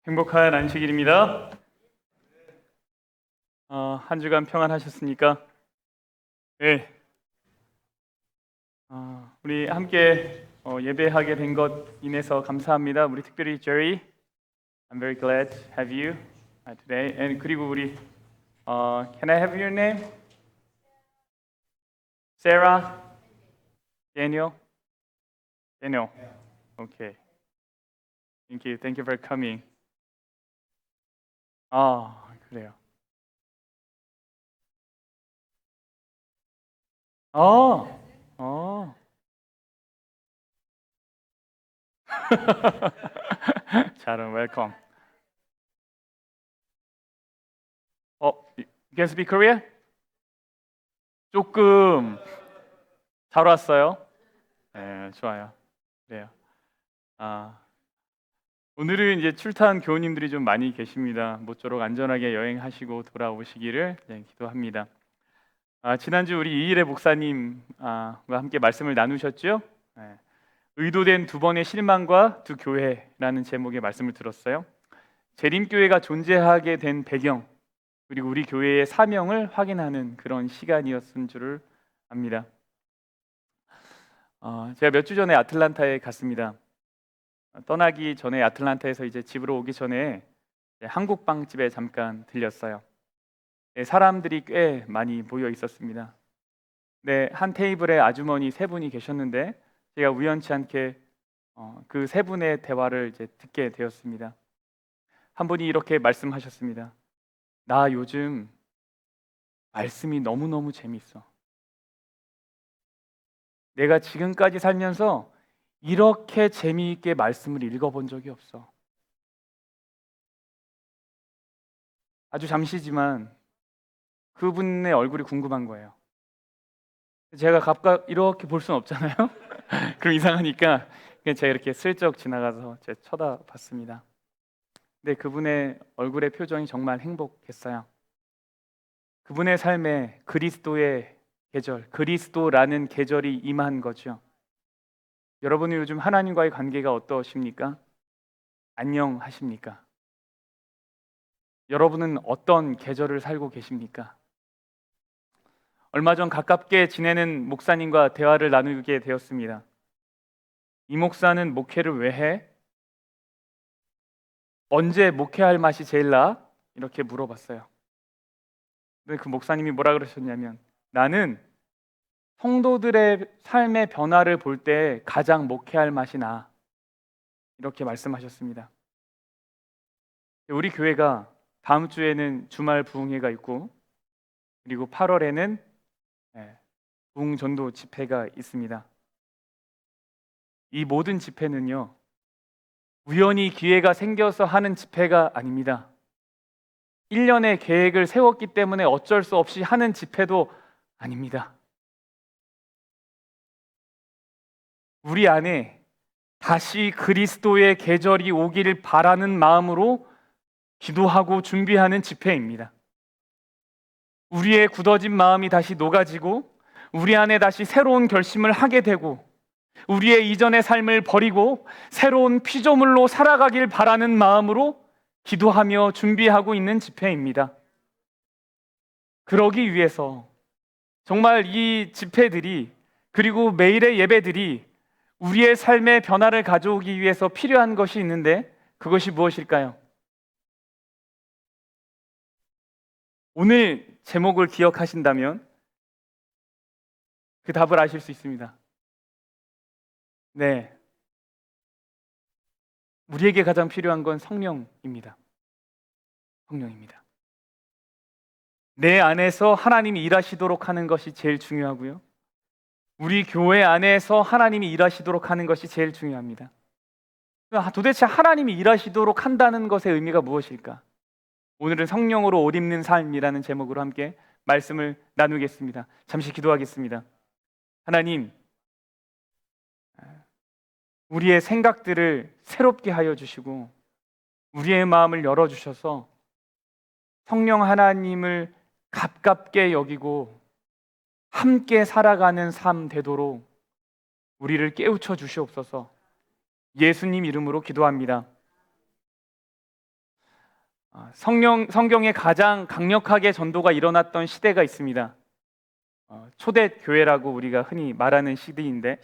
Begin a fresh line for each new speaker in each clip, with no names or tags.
행복한 안식일입니다. 한 주간 평안하셨습니까? 네. 우리 함께 예배하게 된 것 인해서 감사합니다. 우리 특별히 Jerry, I'm very glad to have you today. And 그리고 우리 Can I have your name? Sarah, Daniel, Daniel. Okay. Thank you for coming. 그래요. 어, 어. Sharon, welcome. You can speak Korean? 조금 잘 왔어요. 네, 좋아요. 그래요. 아, 오늘은 이제 출타한 교우님들이 좀 많이 계십니다. 모쪼록 안전하게 여행하시고 돌아오시기를 기도합니다. 지난주 우리 이일의 목사님과 함께 말씀을 나누셨죠? 네, 의도된 두 번의 실망과 두 교회라는 제목의 말씀을 들었어요. 재림교회가 존재하게 된 배경, 그리고 우리 교회의 사명을 확인하는 그런 시간이었은 줄을 압니다. 제가 몇 주 전에 아틀란타에 갔습니다. 떠나기 전에 아틀란타에서 이제 집으로 오기 전에 한국 빵집에 잠깐 들렸어요. 사람들이 꽤 많이 모여 있었습니다. 네, 한 테이블에 아주머니 세 분이 계셨는데 제가 우연치 않게 그 세 분의 대화를 이제 듣게 되었습니다. 한 분이 이렇게 말씀하셨습니다. 나 요즘 말씀이 너무너무 재밌어. 내가 지금까지 살면서 이렇게 재미있게 말씀을 읽어본 적이 없어. 아주 잠시지만 그분의 얼굴이 궁금한 거예요. 제가 각각 이렇게 볼 수는 없잖아요. 그럼 이상하니까 그냥 제가 이렇게 슬쩍 지나가서 제가 쳐다봤습니다. 근데 그분의 얼굴의 표정이 정말 행복했어요. 그분의 삶에 그리스도의 계절, 그리스도라는 계절이 임한 거죠. 여러분은 요즘 하나님과의 관계가 어떠십니까? 안녕하십니까? 여러분은 어떤 계절을 살고 계십니까? 얼마 전 가깝게 지내는 목사님과 대화를 나누게 되었습니다. 이 목사는 목회를 왜 해? 언제 목회할 맛이 제일 나? 이렇게 물어봤어요. 근데 그 목사님이 뭐라 그러셨냐면 나는 성도들의 삶의 변화를 볼 때 가장 목회할 맛이 나. 이렇게 말씀하셨습니다. 우리 교회가 다음 주에는 주말 부흥회가 있고 그리고 8월에는 부흥전도 집회가 있습니다. 이 모든 집회는요, 우연히 기회가 생겨서 하는 집회가 아닙니다. 1년의 계획을 세웠기 때문에 어쩔 수 없이 하는 집회도 아닙니다. 우리 안에 다시 그리스도의 계절이 오기를 바라는 마음으로 기도하고 준비하는 집회입니다. 우리의 굳어진 마음이 다시 녹아지고 우리 안에 다시 새로운 결심을 하게 되고 우리의 이전의 삶을 버리고 새로운 피조물로 살아가길 바라는 마음으로 기도하며 준비하고 있는 집회입니다. 그러기 위해서 정말 이 집회들이 그리고 매일의 예배들이 우리의 삶의 변화를 가져오기 위해서 필요한 것이 있는데 그것이 무엇일까요? 오늘 제목을 기억하신다면 그 답을 아실 수 있습니다. 네. 우리에게 가장 필요한 건 성령입니다. 성령입니다. 내 안에서 하나님이 일하시도록 하는 것이 제일 중요하고요. 우리 교회 안에서 하나님이 일하시도록 하는 것이 제일 중요합니다. 도대체 하나님이 일하시도록 한다는 것의 의미가 무엇일까? 오늘은 성령으로 옷 입는 삶이라는 제목으로 함께 말씀을 나누겠습니다. 잠시 기도하겠습니다. 하나님, 우리의 생각들을 새롭게 하여 주시고 우리의 마음을 열어주셔서 성령 하나님을 가깝게 여기고 함께 살아가는 삶 되도록 우리를 깨우쳐 주시옵소서. 예수님 이름으로 기도합니다. 성경에 가장 강력하게 전도가 일어났던 시대가 있습니다. 초대교회라고 우리가 흔히 말하는 시대인데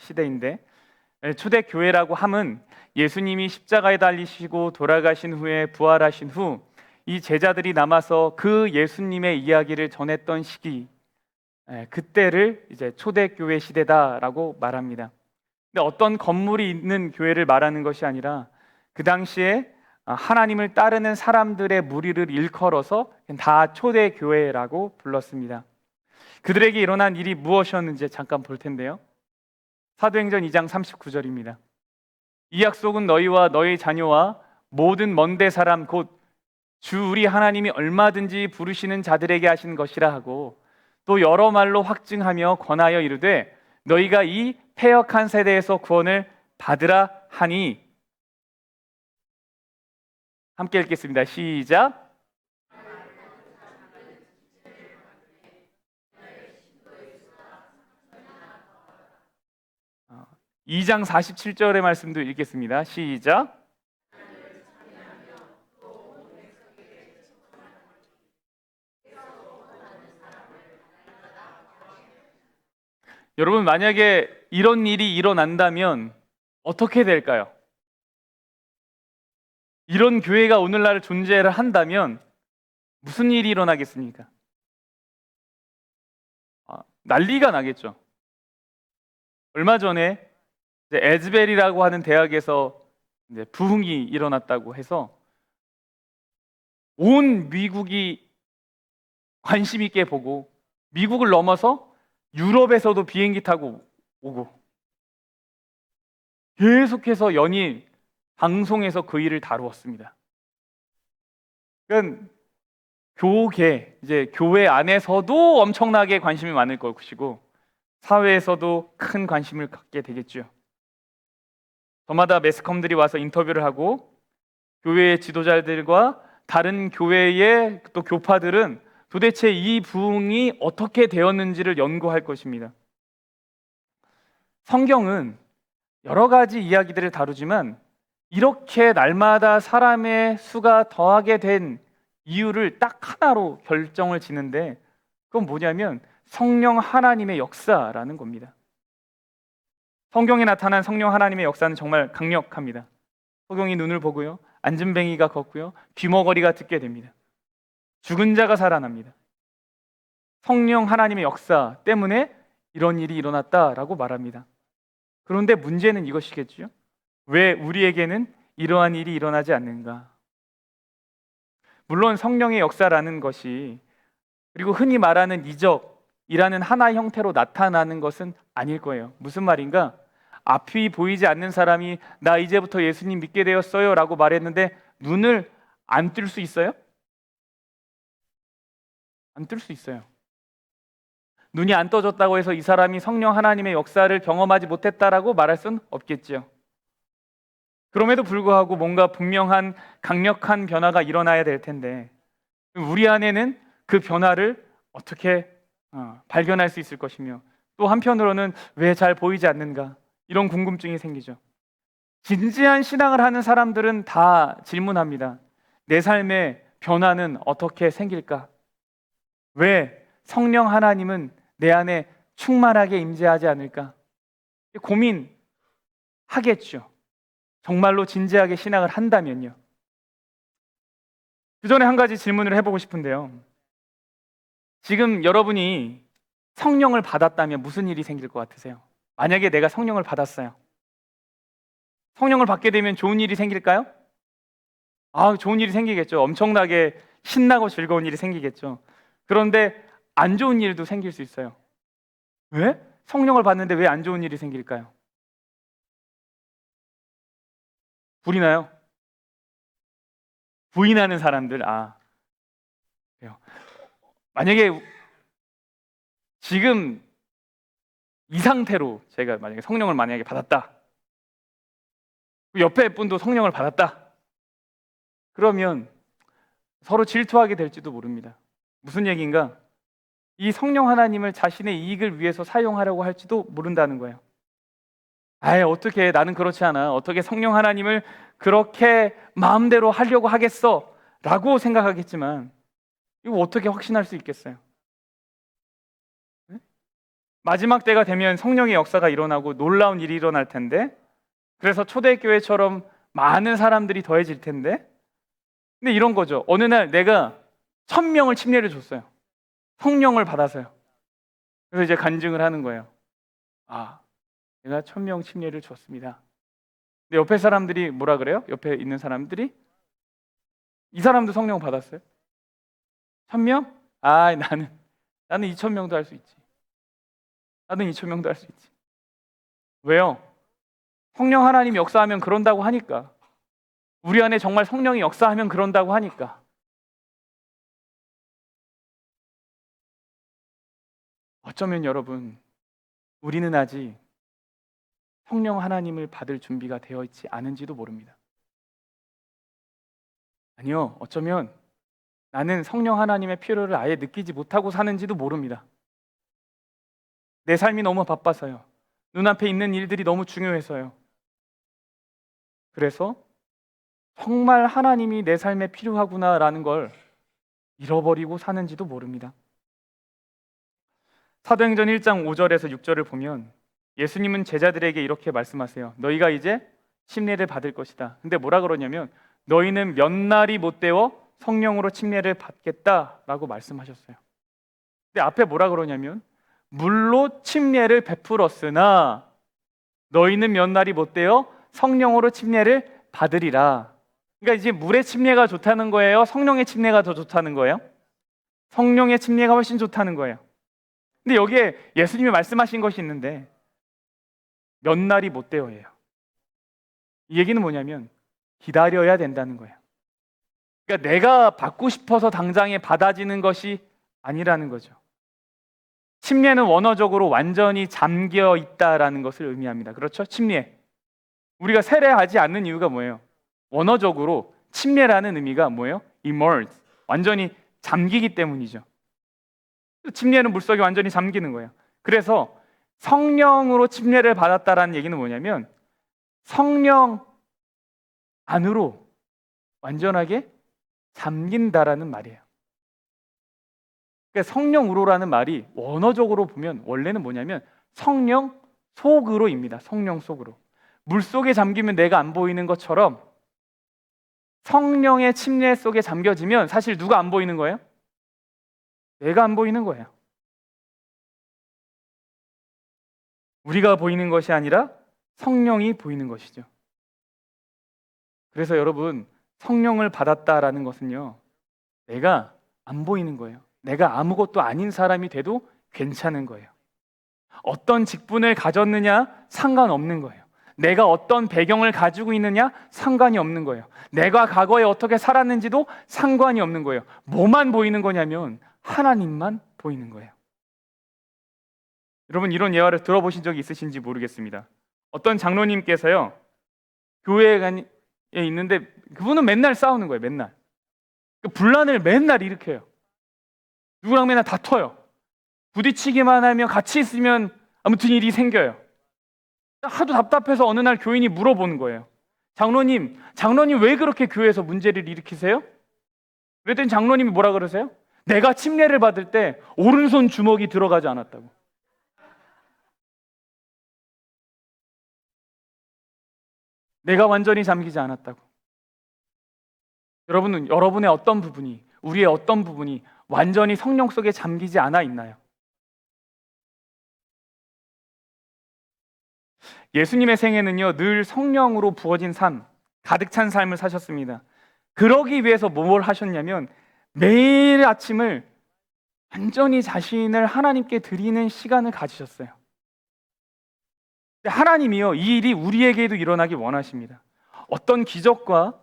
초대교회라고 함은 예수님이 십자가에 달리시고 돌아가신 후에 부활하신 후 이 제자들이 남아서 그 예수님의 이야기를 전했던 시기, 그때를 이제 초대교회 시대다라고 말합니다. 근데 어떤 건물이 있는 교회를 말하는 것이 아니라 그 당시에 하나님을 따르는 사람들의 무리를 일컬어서 다 초대교회라고 불렀습니다. 그들에게 일어난 일이 무엇이었는지 잠깐 볼 텐데요. 사도행전 2장 39절입니다. 이 약속은 너희와 너희 자녀와 모든 먼데 사람 곧 주 우리 하나님이 얼마든지 부르시는 자들에게 하신 것이라 하고 또 여러 말로 확증하며 권하여 이르되 너희가 이 패역한 세대에서 구원을 받으라 하니. 함께 읽겠습니다. 시작. 2장 47절의 말씀도 읽겠습니다. 시작. 여러분, 만약에 이런 일이 일어난다면 어떻게 될까요? 이런 교회가 오늘날 존재를 한다면 무슨 일이 일어나겠습니까? 난리가 나겠죠. 얼마 전에 에즈벨이라고 하는 대학에서 부흥이 일어났다고 해서 온 미국이 관심 있게 보고 미국을 넘어서 유럽에서도 비행기 타고 오고 계속해서 연일 방송에서 그 일을 다루었습니다. 그러니까 교회 안에서도 엄청나게 관심이 많을 것이고 사회에서도 큰 관심을 갖게 되겠죠. 저마다 매스컴들이 와서 인터뷰를 하고 교회의 지도자들과 다른 교회의 또 교파들은 도대체 이 부흥이 어떻게 되었는지를 연구할 것입니다. 성경은 여러 가지 이야기들을 다루지만 이렇게 날마다 사람의 수가 더하게 된 이유를 딱 하나로 결정을 짓는데 그건 뭐냐면 성령 하나님의 역사라는 겁니다. 성경에 나타난 성령 하나님의 역사는 정말 강력합니다. 소경이 눈을 보고요, 안진뱅이가 걷고요, 귀머거리가 듣게 됩니다. 죽은 자가 살아납니다. 성령 하나님의 역사 때문에 이런 일이 일어났다라고 말합니다. 그런데 문제는 이것이겠죠. 왜 우리에게는 이러한 일이 일어나지 않는가? 물론 성령의 역사라는 것이 그리고 흔히 말하는 이적이라는 하나의 형태로 나타나는 것은 아닐 거예요. 무슨 말인가? 앞이 보이지 않는 사람이 나 이제부터 예수님 믿게 되었어요 라고 말했는데 눈을 안 뜰 수 있어요? 안 뜰 수 있어요. 눈이 안 떠졌다고 해서 이 사람이 성령 하나님의 역사를 경험하지 못했다라고 말할 수는 없겠죠. 그럼에도 불구하고 뭔가 분명한 강력한 변화가 일어나야 될 텐데 우리 안에는 그 변화를 어떻게 발견할 수 있을 것이며 또 한편으로는 왜 잘 보이지 않는가 이런 궁금증이 생기죠. 진지한 신앙을 하는 사람들은 다 질문합니다. 내 삶의 변화는 어떻게 생길까? 왜 성령 하나님은 내 안에 충만하게 임재하지 않을까? 고민하겠죠. 정말로 진지하게 신앙을 한다면요. 그 전에 한 가지 질문을 해보고 싶은데요. 지금 여러분이 성령을 받았다면 무슨 일이 생길 것 같으세요? 만약에 내가 성령을 받았어요. 성령을 받게 되면 좋은 일이 생길까요? 좋은 일이 생기겠죠. 엄청나게 신나고 즐거운 일이 생기겠죠. 그런데 안 좋은 일도 생길 수 있어요. 왜? 성령을 받는데 왜 안 좋은 일이 생길까요? 불이 나요? 부인하는 사람들, 그래요. 만약에 지금 이 상태로 제가 만약에 성령을 만약에 받았다, 옆에 분도 성령을 받았다, 그러면 서로 질투하게 될지도 모릅니다. 무슨 얘기인가? 이 성령 하나님을 자신의 이익을 위해서 사용하려고 할지도 모른다는 거예요. 어떻게 나는 그렇지 않아. 어떻게 성령 하나님을 그렇게 마음대로 하려고 하겠어? 라고 생각하겠지만 이거 어떻게 확신할 수 있겠어요? 네? 마지막 때가 되면 성령의 역사가 일어나고 놀라운 일이 일어날 텐데, 그래서 초대교회처럼 많은 사람들이 더해질 텐데, 근데 이런 거죠. 어느 날 내가 1000명을 침례를 줬어요. 성령을 받아서요. 그래서 이제 간증을 하는 거예요. 아, 내가 1000명 침례를 줬습니다. 근데 옆에 사람들이 뭐라 그래요? 옆에 있는 사람들이 이 사람도 성령 받았어요? 1000명? 아, 나는 2000명도 할 수 있지. 나는 2000명도 할 수 있지. 왜요? 성령 하나님 역사하면 그런다고 하니까. 우리 안에 정말 성령이 역사하면 그런다고 하니까. 어쩌면 여러분, 우리는 아직 성령 하나님을 받을 준비가 되어 있지 않은지도 모릅니다. 아니요, 어쩌면 나는 성령 하나님의 필요를 아예 느끼지 못하고 사는지도 모릅니다. 내 삶이 너무 바빠서요. 눈앞에 있는 일들이 너무 중요해서요. 그래서 정말 하나님이 내 삶에 필요하구나라는 걸 잃어버리고 사는지도 모릅니다. 사도행전 1장 5절에서 6절을 보면 예수님은 제자들에게 이렇게 말씀하세요. 너희가 이제 침례를 받을 것이다. 근데 뭐라 그러냐면 너희는 몇 날이 못 되어 성령으로 침례를 받겠다라고 말씀하셨어요. 근데 앞에 뭐라 그러냐면 물로 침례를 베풀었으나 너희는 몇 날이 못 되어 성령으로 침례를 받으리라. 그러니까 이제 물의 침례가 좋다는 거예요? 성령의 침례가 더 좋다는 거예요? 성령의 침례가 훨씬 좋다는 거예요. 근데 여기에 예수님이 말씀하신 것이 있는데 몇 날이 못 되어예요. 이 얘기는 뭐냐면 기다려야 된다는 거예요. 그러니까 내가 받고 싶어서 당장에 받아지는 것이 아니라는 거죠. 침례는 원어적으로 완전히 잠겨 있다라는 것을 의미합니다. 그렇죠? 침례. 우리가 세례하지 않는 이유가 뭐예요? 원어적으로 침례라는 의미가 뭐예요? immerse. 완전히 잠기기 때문이죠. 침례는 물속에 완전히 잠기는 거예요. 그래서 성령으로 침례를 받았다라는 얘기는 뭐냐면 성령 안으로 완전하게 잠긴다라는 말이에요. 그러니까 성령으로라는 말이 원어적으로 보면 원래는 뭐냐면 성령 속으로입니다. 성령 속으로. 물속에 잠기면 내가 안 보이는 것처럼 성령의 침례 속에 잠겨지면 사실 누가 안 보이는 거예요? 내가 안 보이는 거예요. 우리가 보이는 것이 아니라 성령이 보이는 것이죠. 그래서 여러분, 성령을 받았다라는 것은요, 내가 안 보이는 거예요. 내가 아무것도 아닌 사람이 돼도 괜찮은 거예요. 어떤 직분을 가졌느냐 상관없는 거예요. 내가 어떤 배경을 가지고 있느냐 상관이 없는 거예요. 내가 과거에 어떻게 살았는지도 상관이 없는 거예요. 뭐만 보이는 거냐면 하나님만 보이는 거예요. 여러분, 이런 예화를 들어보신 적이 있으신지 모르겠습니다. 어떤 장로님께서요, 교회에 있는데 그분은 맨날 싸우는 거예요. 맨날 분란을 맨날 일으켜요. 누구랑 맨날 다퉈요. 부딪히기만 하면 같이 있으면 아무튼 일이 생겨요. 하도 답답해서 어느 날 교인이 물어보는 거예요. 장로님 왜 그렇게 교회에서 문제를 일으키세요? 그랬더니 장로님이 뭐라 그러세요? 내가 침례를 받을 때 오른손 주먹이 들어가지 않았다고. 내가 완전히 잠기지 않았다고. 여러분은 여러분의 어떤 부분이, 우리의 어떤 부분이 완전히 성령 속에 잠기지 않아 있나요? 예수님의 생애는요, 늘 성령으로 부어진 삶, 가득 찬 삶을 사셨습니다. 그러기 위해서 뭘 하셨냐면 매일 아침을 완전히 자신을 하나님께 드리는 시간을 가지셨어요. 하나님이요, 이 일이 우리에게도 일어나길 원하십니다. 어떤 기적과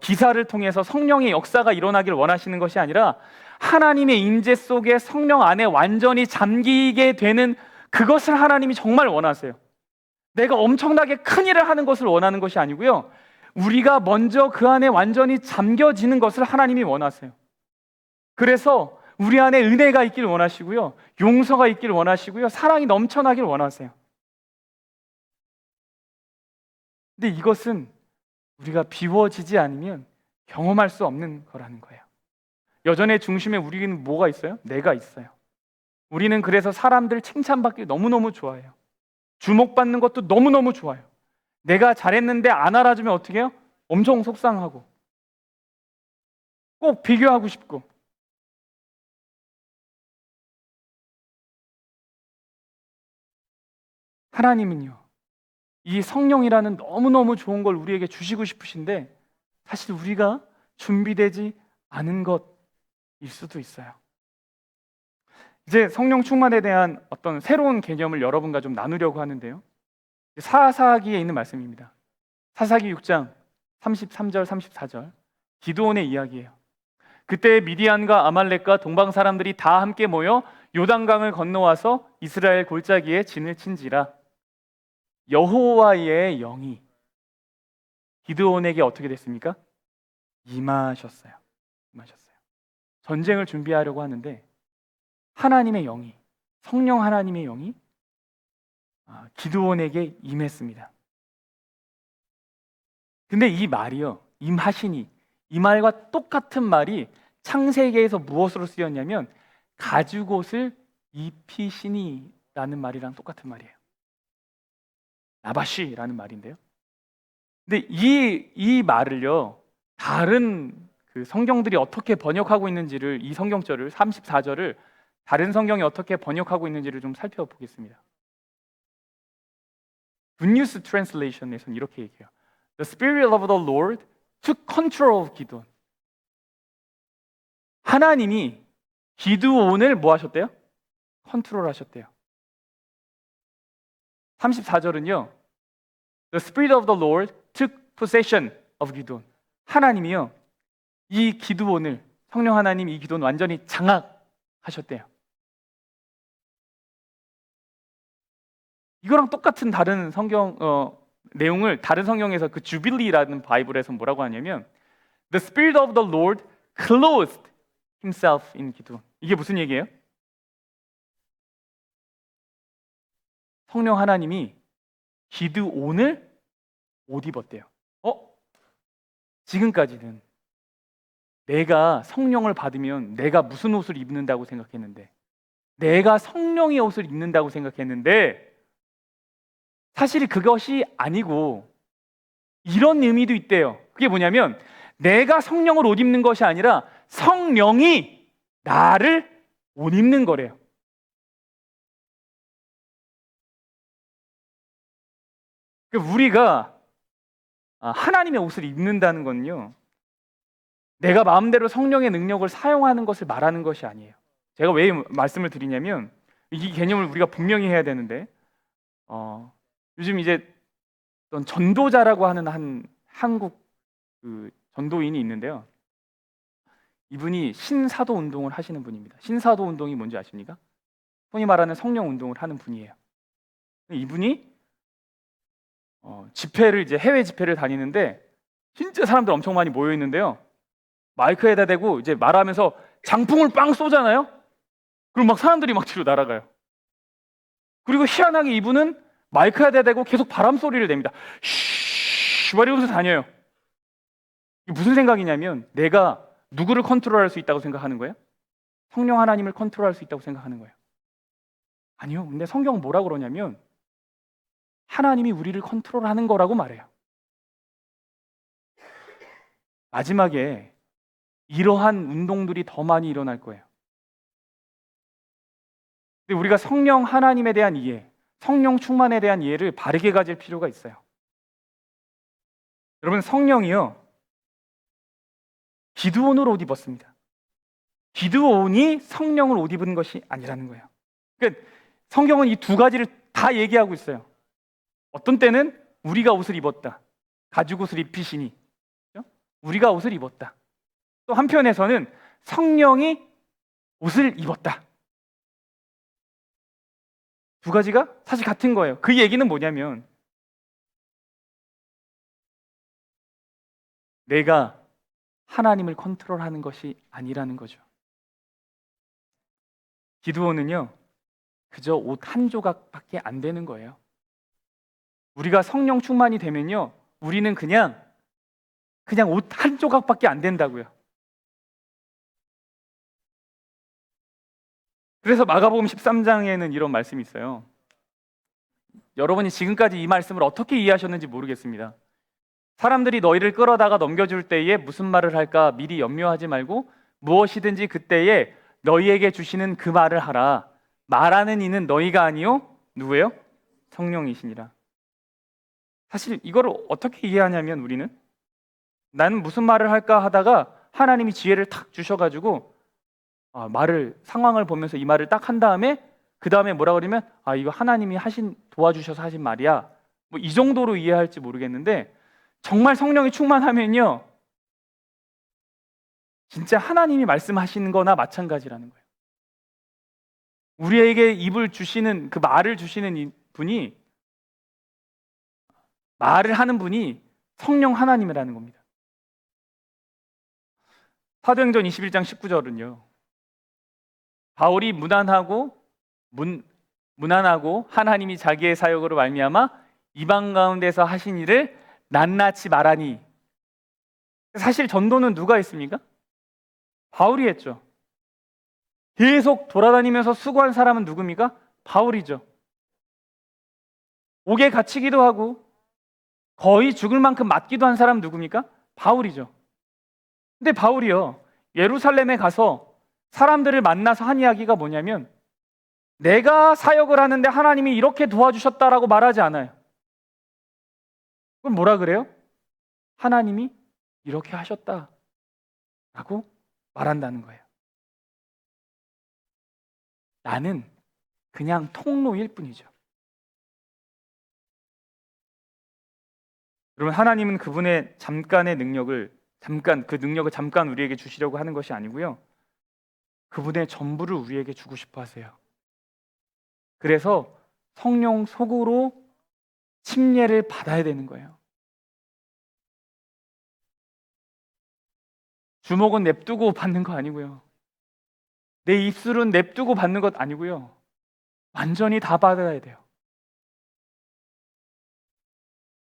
기사를 통해서 성령의 역사가 일어나길 원하시는 것이 아니라 하나님의 임재 속에 성령 안에 완전히 잠기게 되는 그것을 하나님이 정말 원하세요. 내가 엄청나게 큰 일을 하는 것을 원하는 것이 아니고요, 우리가 먼저 그 안에 완전히 잠겨지는 것을 하나님이 원하세요. 그래서 우리 안에 은혜가 있길 원하시고요, 용서가 있길 원하시고요, 사랑이 넘쳐나길 원하세요. 근데 이것은 우리가 비워지지 않으면 경험할 수 없는 거라는 거예요. 여전의 중심에 우리는 뭐가 있어요? 내가 있어요. 우리는 그래서 사람들 칭찬받기 너무너무 좋아해요. 주목받는 것도 너무너무 좋아요. 내가 잘했는데 안 알아주면 어떻게 해요? 엄청 속상하고 꼭 비교하고 싶고. 하나님은요, 이 성령이라는 너무너무 좋은 걸 우리에게 주시고 싶으신데 사실 우리가 준비되지 않은 것일 수도 있어요. 이제 성령 충만에 대한 어떤 새로운 개념을 여러분과 좀 나누려고 하는데요. 사사기에 있는 말씀입니다. 사사기 6장 33절 34절 기드온의 이야기예요. 그때 미디안과 아말렉과 동방 사람들이 다 함께 모여 요단강을 건너와서 이스라엘 골짜기에 진을 친지라 여호와의 영이 기드온에게 어떻게 됐습니까? 임하셨어요. 전쟁을 준비하려고 하는데 하나님의 영이, 성령 하나님의 영이 기드온에게 임했습니다. 근데 이 말이요, 임하시니, 이 말과 똑같은 말이 창세기에서 무엇으로 쓰였냐면 가죽옷을 입히시니 라는 말이랑 똑같은 말이에요. 나바시라는 말인데요. 근데 이 말을요, 다른 그 성경들이 어떻게 번역하고 있는지를, 이 성경절을 34절을 다른 성경이 어떻게 번역하고 있는지를 좀 살펴보겠습니다. Good News Translation에서는 이렇게 얘기해요. The Spirit of the Lord took control of Gideon. 하나님이 기드온을 뭐 하셨대요? 컨트롤 하셨대요. 34절은요. The Spirit of the Lord took possession of Gideon. 하나님이요, 이 기드온을, 성령 하나님이 이 기드온 완전히 장악하셨대요. 이거랑 똑같은 다른 성경 내용을 다른 성경에서 그 주빌리라는 바이블에서 뭐라고 하냐면 The Spirit of the Lord clothed himself in Gideon. 이게 무슨 얘기예요? 성령 하나님이 기드온을 옷 입었대요. 지금까지는 내가 성령을 받으면 내가 무슨 옷을 입는다고 생각했는데, 내가 성령의 옷을 입는다고 생각했는데 사실 그것이 아니고 이런 의미도 있대요. 그게 뭐냐면 내가 성령을 옷 입는 것이 아니라 성령이 나를 옷 입는 거래요. 우리가 하나님의 옷을 입는다는 건요, 내가 마음대로 성령의 능력을 사용하는 것을 말하는 것이 아니에요. 제가 왜 말씀을 드리냐면 이 개념을 우리가 분명히 해야 되는데 요즘 이제 어떤 전도자라고 하는 한 한국 그 전도인이 있는데요. 이분이 신사도 운동을 하시는 분입니다. 신사도 운동이 뭔지 아십니까? 흔히 말하는 성령 운동을 하는 분이에요. 이분이 집회를, 이제 해외 집회를 다니는데 진짜 사람들 엄청 많이 모여 있는데요. 마이크에다 대고 이제 말하면서 장풍을 빵 쏘잖아요. 그럼 막 사람들이 막 뒤로 날아가요. 그리고 희한하게 이분은 마이크에다 대고 계속 바람 소리를 냅니다. 쉬, 막 이러면서 다녀요. 이게 무슨 생각이냐면 내가 누구를 컨트롤할 수 있다고 생각하는 거예요? 성령 하나님을 컨트롤할 수 있다고 생각하는 거예요. 아니요. 근데 성경은 뭐라고 그러냐면 하나님이 우리를 컨트롤하는 거라고 말해요. 마지막에 이러한 운동들이 더 많이 일어날 거예요. 근데 우리가 성령 하나님에 대한 이해, 성령 충만에 대한 이해를 바르게 가질 필요가 있어요. 여러분, 성령이요, 기드온을 옷 입었습니다. 기드온이 성령을 옷 입은 것이 아니라는 거예요. 그러니까 성경은 이 두 가지를 다 얘기하고 있어요. 어떤 때는 우리가 옷을 입었다, 가죽옷을 입히시니, 우리가 옷을 입었다. 또 한편에서는 성령이 옷을 입었다. 두 가지가 사실 같은 거예요. 그 얘기는 뭐냐면 내가 하나님을 컨트롤하는 것이 아니라는 거죠. 기드온은요, 그저 옷 한 조각밖에 안 되는 거예요. 우리가 성령 충만이 되면요, 우리는 그냥 그냥 옷 한 조각밖에 안 된다고요. 그래서 마가복음 13장에는 이런 말씀이 있어요. 여러분이 지금까지 이 말씀을 어떻게 이해하셨는지 모르겠습니다. 사람들이 너희를 끌어다가 넘겨줄 때에 무슨 말을 할까 미리 염려하지 말고 무엇이든지 그때에 너희에게 주시는 그 말을 하라. 말하는 이는 너희가 아니요 누구예요? 성령이시니라. 사실 이거를 어떻게 이해하냐면 우리는 나는 무슨 말을 할까 하다가 하나님이 지혜를 탁 주셔가지고 말을 상황을 보면서 이 말을 딱 한 다음에 그 다음에 뭐라 그러면 이거 하나님이 도와주셔서 하신 말이야. 뭐 이 정도로 이해할지 모르겠는데 정말 성령이 충만하면요 진짜 하나님이 말씀하시는 거나 마찬가지라는 거예요. 우리에게 입을 주시는 그 말을 주시는 이 분이 말을 하는 분이 성령 하나님이라는 겁니다. 사도행전 21장 19절은요. 바울이 무난하고 하나님이 자기의 사역으로 말미암아 이방 가운데서 하신 일을 낱낱이 말하니. 사실 전도는 누가 했습니까? 바울이 했죠. 계속 돌아다니면서 수고한 사람은 누굽니까? 바울이죠. 옥에 갇히기도 하고 거의 죽을 만큼 맞기도 한 사람 누굽니까? 바울이죠. 근데 바울이요 예루살렘에 가서 사람들을 만나서 한 이야기가 뭐냐면 내가 사역을 하는데 하나님이 이렇게 도와주셨다라고 말하지 않아요. 그럼 뭐라 그래요? 하나님이 이렇게 하셨다라고 말한다는 거예요. 나는 그냥 통로일 뿐이죠. 여러분 하나님은 그분의 잠깐의 능력을 잠깐 우리에게 주시려고 하는 것이 아니고요. 그분의 전부를 우리에게 주고 싶어 하세요. 그래서 성령 속으로 침례를 받아야 되는 거예요. 주먹은 냅두고 받는 거 아니고요. 내 입술은 냅두고 받는 것 아니고요. 완전히 다 받아야 돼요.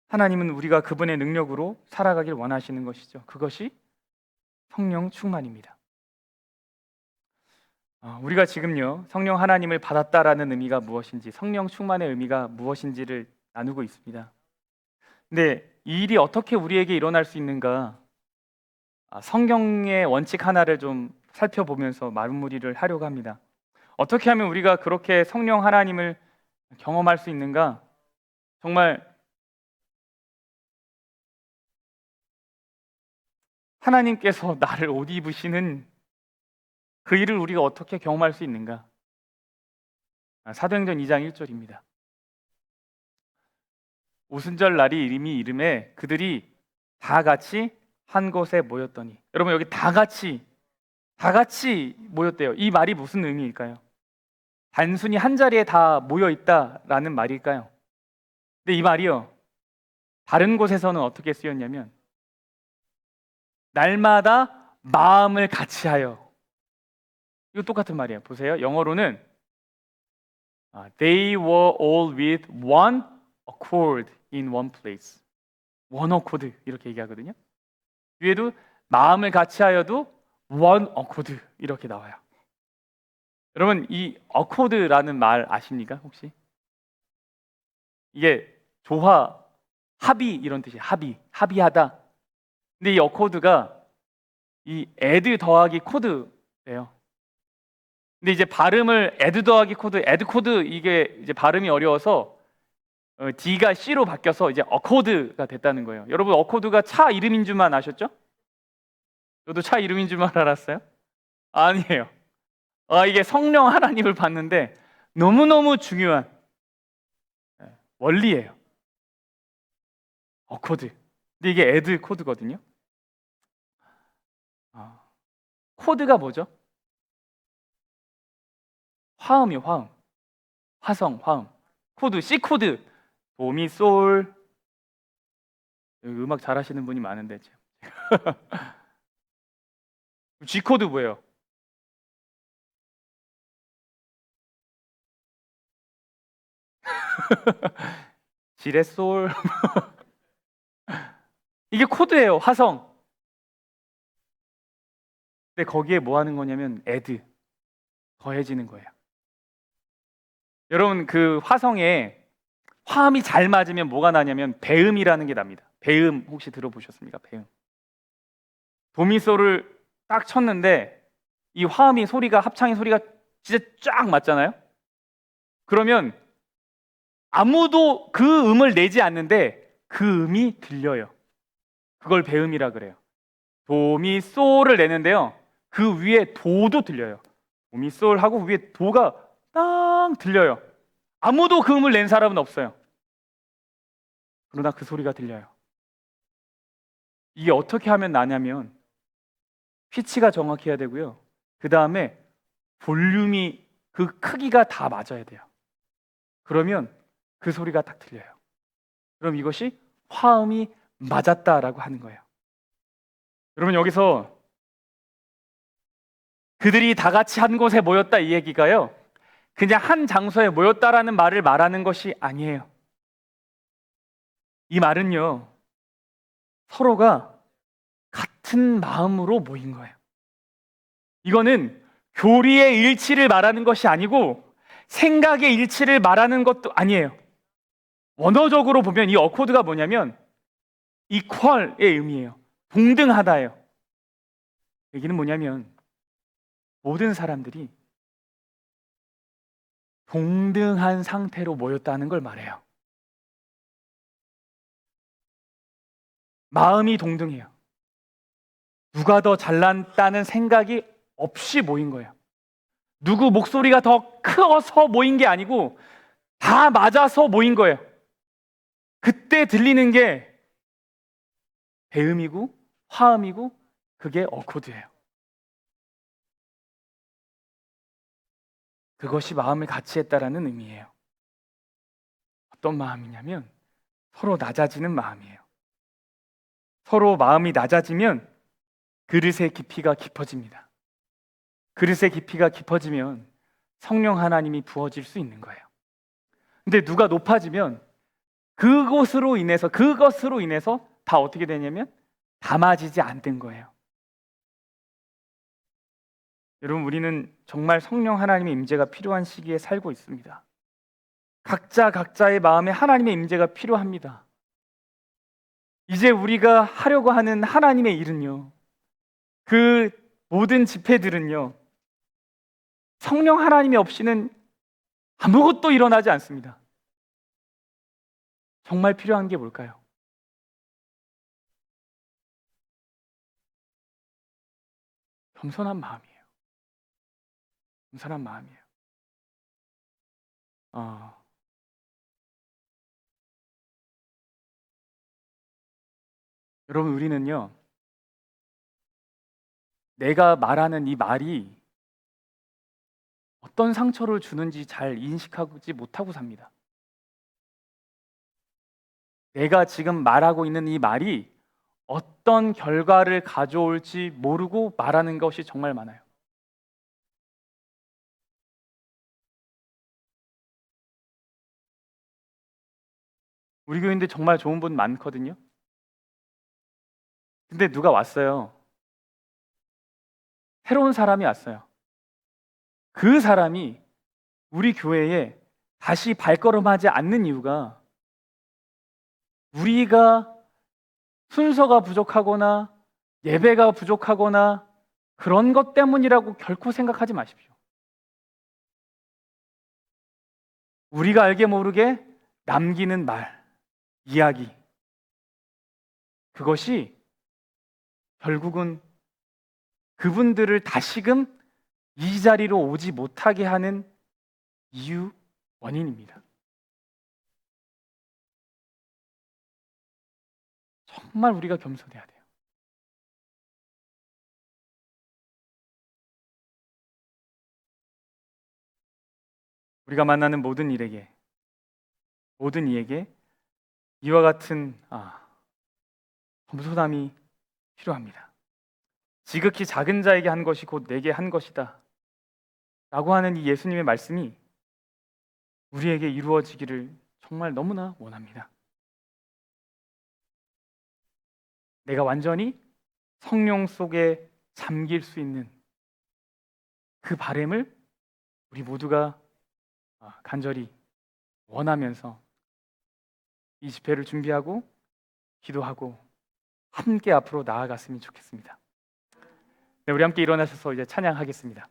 하나님은 우리가 그분의 능력으로 살아가길 원하시는 것이죠. 그것이 성령 충만입니다. 우리가 지금요 성령 하나님을 받았다라는 의미가 무엇인지, 성령 충만의 의미가 무엇인지를 나누고 있습니다. 근데 이 일이 어떻게 우리에게 일어날 수 있는가? 성경의 원칙 하나를 좀 살펴보면서 마무리를 하려고 합니다. 어떻게 하면 우리가 그렇게 성령 하나님을 경험할 수 있는가? 정말 하나님께서 나를 옷 입으시는 그 일을 우리가 어떻게 경험할 수 있는가? 사도행전 2장 1절입니다. 오순절 날이 이름에 그들이 다 같이 한 곳에 모였더니. 여러분 여기 다 같이 모였대요. 이 말이 무슨 의미일까요? 단순히 한 자리에 다 모여 있다라는 말일까요? 근데 이 말이요 다른 곳에서는 어떻게 쓰였냐면 날마다 마음을 같이하여. 이거 똑같은 말이에요. 보세요. 영어로는 They were all with one accord in one place. one accord 이렇게 얘기하거든요. 뒤에도 마음을 같이하여도 one accord 이렇게 나와요. 여러분 이 accord라는 말 아십니까? 혹시? 이게 조화, 합의 이런 뜻이에요. 합의하다. 근데 이 accord가 이 add 더하기 code예요. 근데 이제 발음을 add 더하기 add code 이게 이제 발음이 어려워서 D가 C로 바뀌어서 이제 어코드가 됐다는 거예요. 여러분 어코드가 차 이름인 줄만 아셨죠? 저도 차 이름인 줄만 알았어요? 아니에요. 이게 성령 하나님을 봤는데 너무너무 중요한 원리예요. 어코드. 근데 이게 add 코드거든요. 코드가 뭐죠? 화음이요, 화음. 화성, 화음. 코드, C 코드. 도미솔. 여기 음악 잘하시는 분이 많은데 G 코드 뭐예요? 지레솔. 이게 코드예요, 화성. 근데 거기에 뭐 하는 거냐면 애드, 더해지는 거예요. 여러분, 그 화성에 화음이 잘 맞으면 뭐가 나냐면 배음이라는 게 납니다. 배음 혹시 들어보셨습니까? 배음. 도미소를 딱 쳤는데 이 화음이 소리가, 합창의 소리가 진짜 쫙 맞잖아요. 그러면 아무도 그 음을 내지 않는데 그 음이 들려요. 그걸 배음이라 그래요. 도미소를 내는데요, 그 위에 도도 들려요. 도미솔 하고 위에 도가 딱 들려요. 아무도 그 음을 낸 사람은 없어요. 그러나 그 소리가 들려요. 이게 어떻게 하면 나냐면 피치가 정확해야 되고요, 그 다음에 볼륨이, 그 크기가 다 맞아야 돼요. 그러면 그 소리가 딱 들려요. 그럼 이것이 화음이 맞았다라고 하는 거예요. 여러분, 여기서 그들이 다 같이 한 곳에 모였다 이 얘기가요, 그냥 한 장소에 모였다라는 말을 말하는 것이 아니에요. 이 말은요, 서로가 같은 마음으로 모인 거예요. 이거는 교리의 일치를 말하는 것이 아니고 생각의 일치를 말하는 것도 아니에요. 원어적으로 보면 이 어코드가 뭐냐면 equal의 의미예요. 동등하다예요. 얘기는 뭐냐면 모든 사람들이 동등한 상태로 모였다는 걸 말해요. 마음이 동등해요. 누가 더 잘났다는 생각이 없이 모인 거예요. 누구 목소리가 더 커서 모인 게 아니고 다 맞아서 모인 거예요. 그때 들리는 게 배음이고 화음이고 그게 어코드예요. 그것이 마음을 같이 했다라는 의미예요. 어떤 마음이냐면 서로 낮아지는 마음이에요. 서로 마음이 낮아지면 그릇의 깊이가 깊어집니다. 그릇의 깊이가 깊어지면 성령 하나님이 부어질 수 있는 거예요. 근데 누가 높아지면 그것으로 인해서 다 어떻게 되냐면 담아지지 않는 거예요. 여러분, 우리는 정말 성령 하나님의 임재가 필요한 시기에 살고 있습니다. 각자의 마음에 하나님의 임재가 필요합니다. 이제 우리가 하려고 하는 하나님의 일은요, 그 모든 집회들은요, 성령 하나님이 없이는 아무것도 일어나지 않습니다. 정말 필요한 게 뭘까요? 겸손한 마음이에요. 겸손한 마음이에요. 어, 여러분, 우리는요, 내가 말하는 이 말이 어떤 상처를 주는지 잘 인식하지 못하고 삽니다. 내가 지금 말하고 있는 이 말이 어떤 결과를 가져올지 모르고 말하는 것이 정말 많아요. 우리 교회인데 정말 좋은 분 많거든요. 근데 누가 왔어요. 새로운 사람이 왔어요. 그 사람이 우리 교회에 다시 발걸음하지 않는 이유가 우리가 순서가 부족하거나 예배가 부족하거나 그런 것 때문이라고 결코 생각하지 마십시오. 우리가 알게 모르게 남기는 말, 이야기, 그것이 결국은 그분들을 다시금 이 자리로 오지 못하게 하는 이유, 원인입니다. 정말 우리가 겸손해야 돼요. 우리가 만나는 모든 이에게 이와 같은 겸손함이 필요합니다. 지극히 작은 자에게 한 것이 곧 내게 한 것이다 라고 하는 이 예수님의 말씀이 우리에게 이루어지기를 정말 너무나 원합니다. 내가 완전히 성령 속에 잠길 수 있는 그 바람을 우리 모두가 간절히 원하면서 이 집회를 준비하고 기도하고 함께 앞으로 나아갔으면 좋겠습니다. 네, 우리 함께 일어나셔서 이제 찬양하겠습니다.